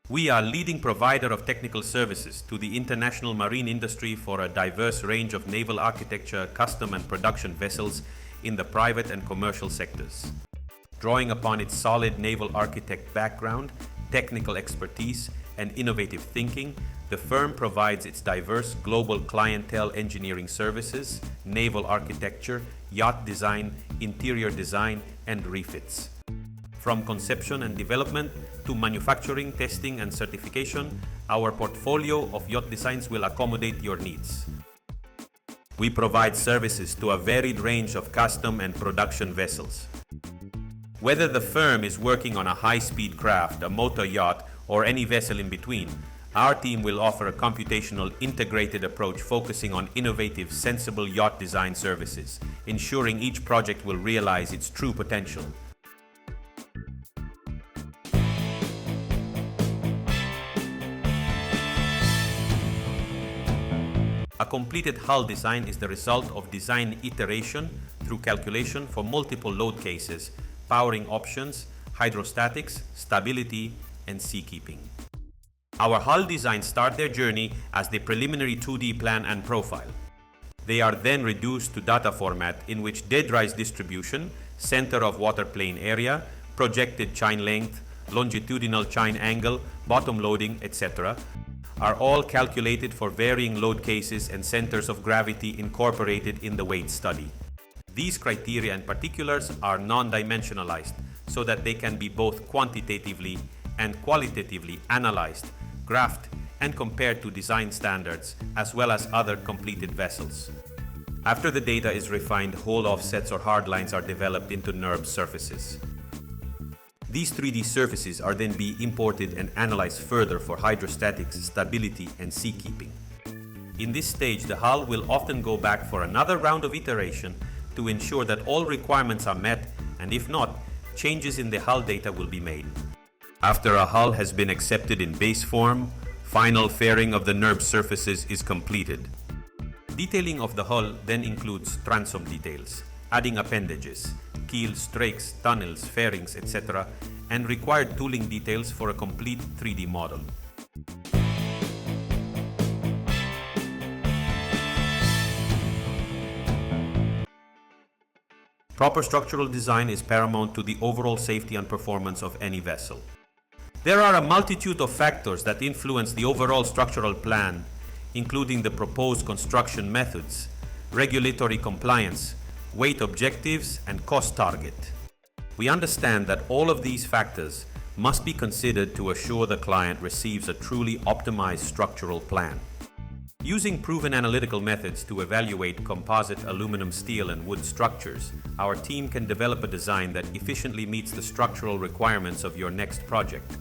We are leading provider of technical services to the international marine industry for a diverse range of naval architecture, custom and production vessels in the private and commercial sectors. Drawing upon its solid naval architect background, technical expertise, and innovative thinking, the firm provides its diverse global clientele engineering services, naval architecture, yacht design, interior design, and refits. From conception and development to manufacturing, testing, and certification, our portfolio of yacht designs will accommodate your needs. We provide services to a varied range of custom and production vessels. Whether the firm is working on a high-speed craft, a motor yacht, or any vessel in between, our team will offer a computational integrated approach focusing on innovative, sensible yacht design services, ensuring each project will realize its true potential. A completed hull design is the result of design iteration through calculation for multiple load cases, powering options, hydrostatics, stability, and seakeeping. Our hull designs start their journey as the preliminary 2D plan and profile. They are then reduced to data format in which dead rise distribution, center of water plane area, projected chine length, longitudinal chine angle, bottom loading, etc. are all calculated for varying load cases and centers of gravity incorporated in the weight study. These criteria and particulars are non-dimensionalized so that they can be both quantitatively and qualitatively analyzed, graphed, and compared to design standards as well as other completed vessels. After the data is refined, whole offsets or hard lines are developed into NURB surfaces. These 3D surfaces are then be imported and analyzed further for hydrostatics, stability, and seakeeping. In this stage, the hull will often go back for another round of iteration to ensure that all requirements are met, and if not, changes in the hull data will be made. After a hull has been accepted in base form, final fairing of the NURB surfaces is completed. Detailing of the hull then includes transom details, adding appendages, keels, strakes, tunnels, fairings, etc., and required tooling details for a complete 3D model. Proper structural design is paramount to the overall safety and performance of any vessel. There are a multitude of factors that influence the overall structural plan, including the proposed construction methods, regulatory compliance, weight objectives, and cost target. We understand that all of these factors must be considered to assure the client receives a truly optimized structural plan. Using proven analytical methods to evaluate composite aluminum, steel, and wood structures, our team can develop a design that efficiently meets the structural requirements of your next project.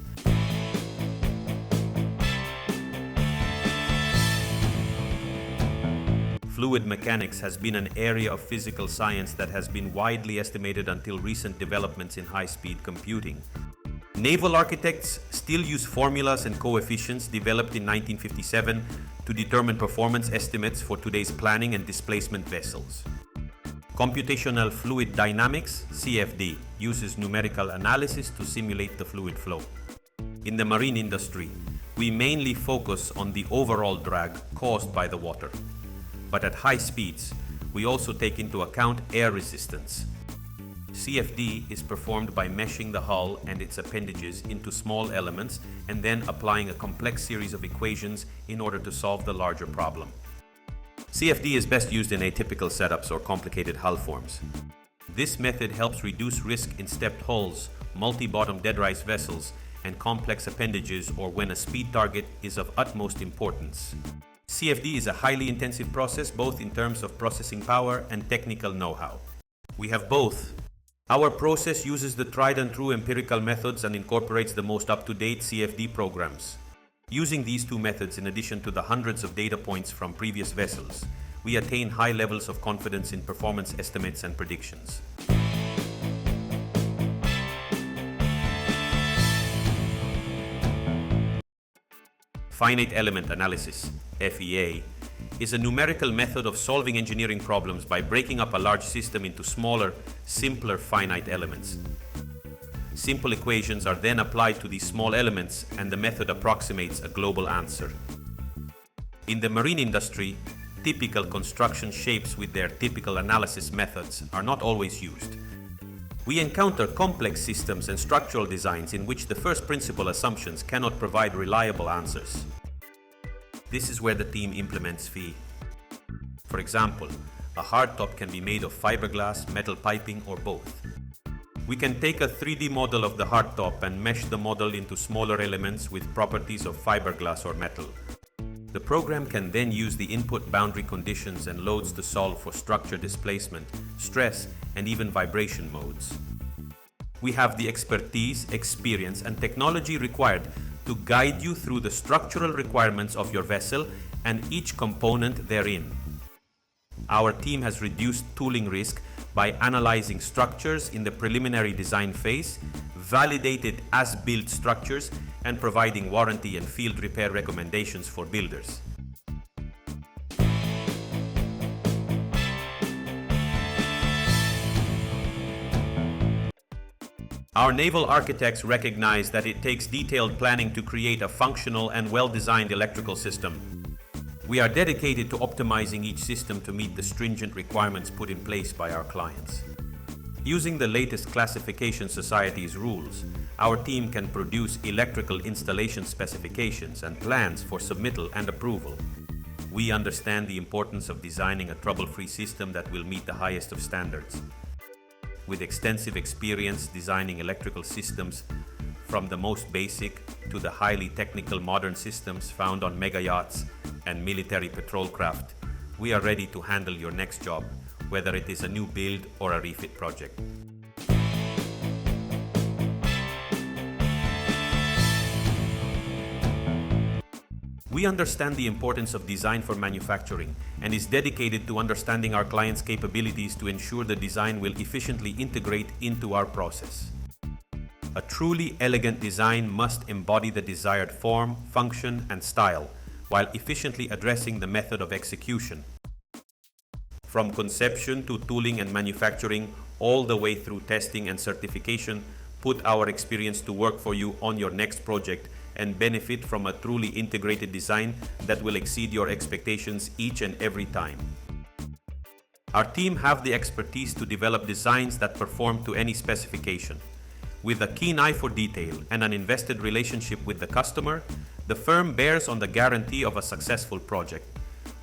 Fluid mechanics has been an area of physical science that has been widely estimated until recent developments in high-speed computing. Naval architects still use formulas and coefficients developed in 1957 to determine performance estimates for today's planning and displacement vessels. Computational fluid dynamics, CFD, uses numerical analysis to simulate the fluid flow. In the marine industry, we mainly focus on the overall drag caused by the water. But at high speeds, we also take into account air resistance. CFD is performed by meshing the hull and its appendages into small elements and then applying a complex series of equations in order to solve the larger problem. CFD is best used in atypical setups or complicated hull forms. This method helps reduce risk in stepped hulls, multi-bottom dead-rise vessels, and complex appendages, or when a speed target is of utmost importance. CFD is a highly intensive process both in terms of processing power and technical know-how. We have both. Our process uses the tried and true empirical methods and incorporates the most up-to-date CFD programs. Using these two methods in addition to the hundreds of data points from previous vessels, we attain high levels of confidence in performance estimates and predictions. Finite element analysis, FEA, is a numerical method of solving engineering problems by breaking up a large system into smaller, simpler finite elements. Simple equations are then applied to these small elements and the method approximates a global answer. In the marine industry, typical construction shapes with their typical analysis methods are not always used. We encounter complex systems and structural designs in which the first principle assumptions cannot provide reliable answers. This is where the team implements FEE. For example, a hardtop can be made of fiberglass, metal piping, or both. We can take a 3D model of the hardtop and mesh the model into smaller elements with properties of fiberglass or metal. The program can then use the input boundary conditions and loads to solve for structure displacement, stress, and even vibration modes. We have the expertise, experience, and technology required to guide you through the structural requirements of your vessel and each component therein. Our team has reduced tooling risk by analyzing structures in the preliminary design phase, validated as-built structures, and providing warranty and field repair recommendations for builders. Our naval architects recognize that it takes detailed planning to create a functional and well-designed electrical system. We are dedicated to optimizing each system to meet the stringent requirements put in place by our clients. Using the latest classification society's rules, our team can produce electrical installation specifications and plans for submittal and approval. We understand the importance of designing a trouble-free system that will meet the highest of standards. With extensive experience designing electrical systems, from the most basic to the highly technical modern systems found on mega yachts and military patrol craft, we are ready to handle your next job, whether it is a new build or a refit project. We understand the importance of design for manufacturing and is dedicated to understanding our clients' capabilities to ensure the design will efficiently integrate into our process. A truly elegant design must embody the desired form, function, and style, while efficiently addressing the method of execution. From conception to tooling and manufacturing, all the way through testing and certification, put our experience to work for you on your next project and benefit from a truly integrated design that will exceed your expectations each and every time. Our team have the expertise to develop designs that perform to any specification. With a keen eye for detail and an invested relationship with the customer, the firm bears on the guarantee of a successful project,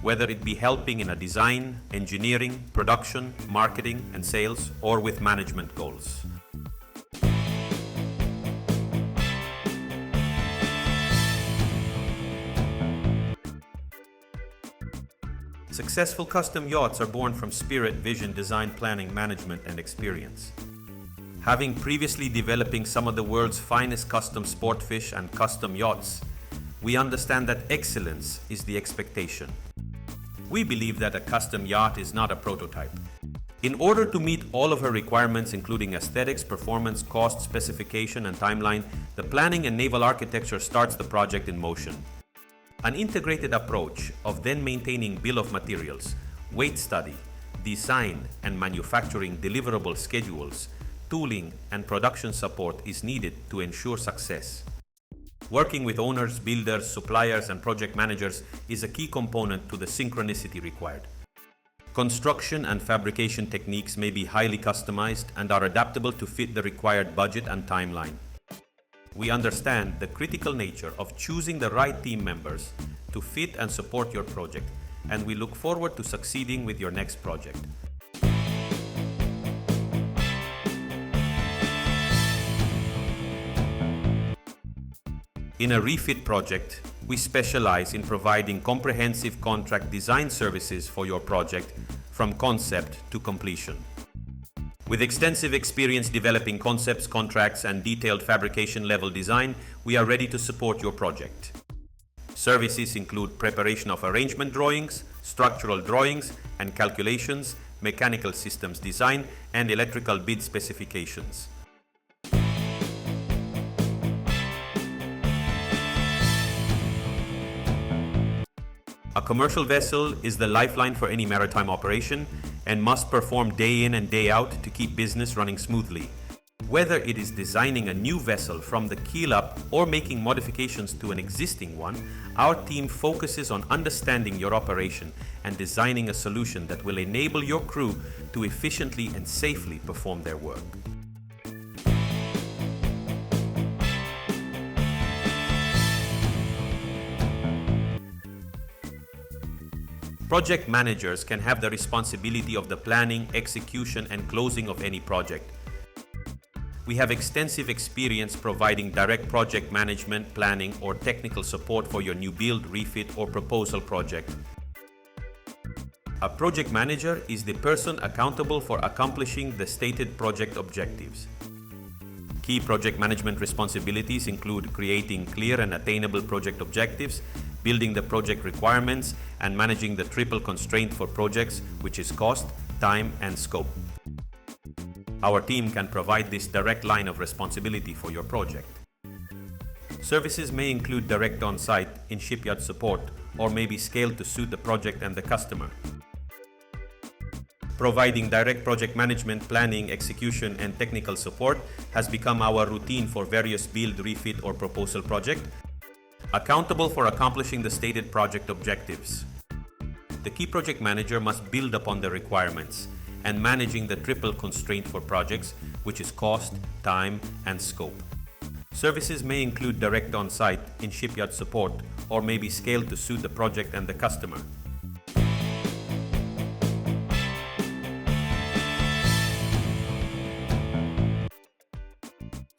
whether it be helping in a design, engineering, production, marketing, and sales, or with management goals. Successful custom yachts are born from spirit, vision, design, planning, management, and experience. Having previously developing some of the world's finest custom sport fish and custom yachts, we understand that excellence is the expectation. We believe that a custom yacht is not a prototype. In order to meet all of her requirements, including aesthetics, performance, cost, specification, and timeline, the planning and naval architecture starts the project in motion. An integrated approach of then maintaining bill of materials, weight study, design and manufacturing deliverable schedules, tooling and production support is needed to ensure success. Working with owners, builders, suppliers, and project managers is a key component to the synchronicity required. Construction and fabrication techniques may be highly customized and are adaptable to fit the required budget and timeline. We understand the critical nature of choosing the right team members to fit and support your project, and we look forward to succeeding with your next project. In a refit project, we specialize in providing comprehensive contract design services for your project from concept to completion. With extensive experience developing concepts, contracts, and detailed fabrication level design, we are ready to support your project. Services include preparation of arrangement drawings, structural drawings and calculations, mechanical systems design, and electrical bid specifications. A commercial vessel is the lifeline for any maritime operation and must perform day in and day out to keep business running smoothly. Whether it is designing a new vessel from the keel up or making modifications to an existing one, our team focuses on understanding your operation and designing a solution that will enable your crew to efficiently and safely perform their work. Project managers can have the responsibility of the planning, execution, and closing of any project. We have extensive experience providing direct project management, planning, or technical support for your new build, refit, or proposal project. A project manager is the person accountable for accomplishing the stated project objectives. Key project management responsibilities include creating clear and attainable project objectives, building the project requirements, and managing the triple constraint for projects, which is cost, time, and scope. Our team can provide this direct line of responsibility for your project. Services may include direct on-site, in-shipyard support, or may be scaled to suit the project and the customer. Providing direct project management, planning, execution, and technical support has become our routine for various build, refit, or proposal projects, accountable for accomplishing the stated project objectives. The key project manager must build upon the requirements and managing the triple constraint for projects, which is cost, time, and scope. Services may include direct on-site, in-shipyard support, or may be scaled to suit the project and the customer.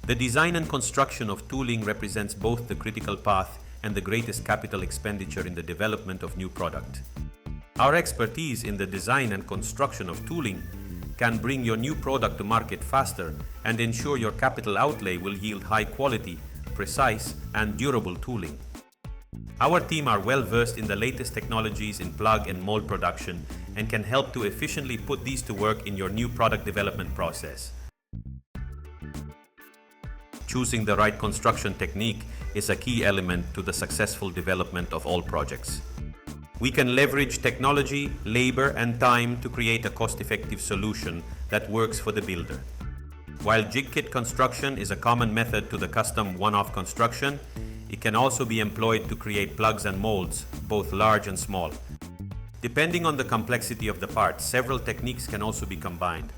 The design and construction of tooling represents both the critical path and the greatest capital expenditure in the development of new product. Our expertise in the design and construction of tooling can bring your new product to market faster and ensure your capital outlay will yield high quality, precise, and durable tooling. Our team are well versed in the latest technologies in plug and mold production and can help to efficiently put these to work in your new product development process. Choosing the right construction technique is a key element to the successful development of all projects. We can leverage technology, labor, and time to create a cost-effective solution that works for the builder. While jig kit construction is a common method to the custom one-off construction, it can also be employed to create plugs and molds, both large and small. Depending on the complexity of the part, several techniques can also be combined.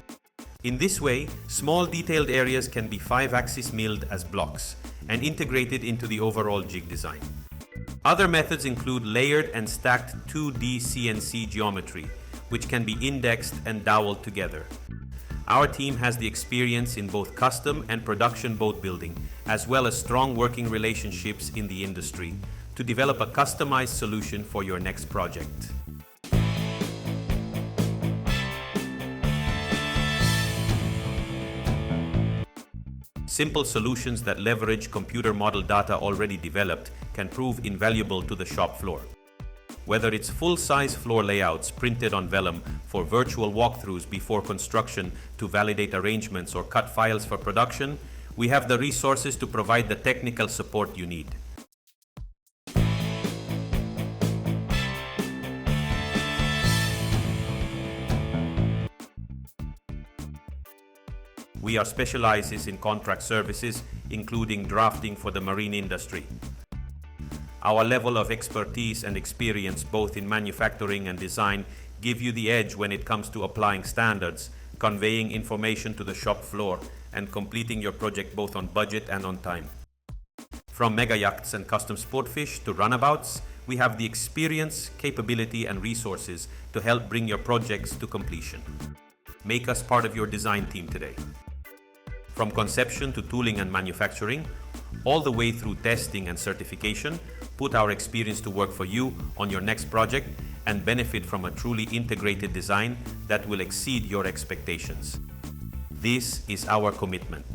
In this way, small detailed areas can be 5-axis milled as blocks and integrated into the overall jig design. Other methods include layered and stacked 2D CNC geometry, which can be indexed and doweled together. Our team has the experience in both custom and production boat building, as well as strong working relationships in the industry, to develop a customized solution for your next project. Simple solutions that leverage computer model data already developed can prove invaluable to the shop floor. Whether it's full-size floor layouts printed on vellum for virtual walkthroughs before construction to validate arrangements or cut files for production, we have the resources to provide the technical support you need. We are specialized in contract services, including drafting for the marine industry. Our level of expertise and experience both in manufacturing and design give you the edge when it comes to applying standards, conveying information to the shop floor, and completing your project both on budget and on time. From mega yachts and custom sport fish to runabouts, we have the experience, capability, and resources to help bring your projects to completion. Make us part of your design team today. From conception to tooling and manufacturing, all the way through testing and certification, put our experience to work for you on your next project and benefit from a truly integrated design that will exceed your expectations. This is our commitment.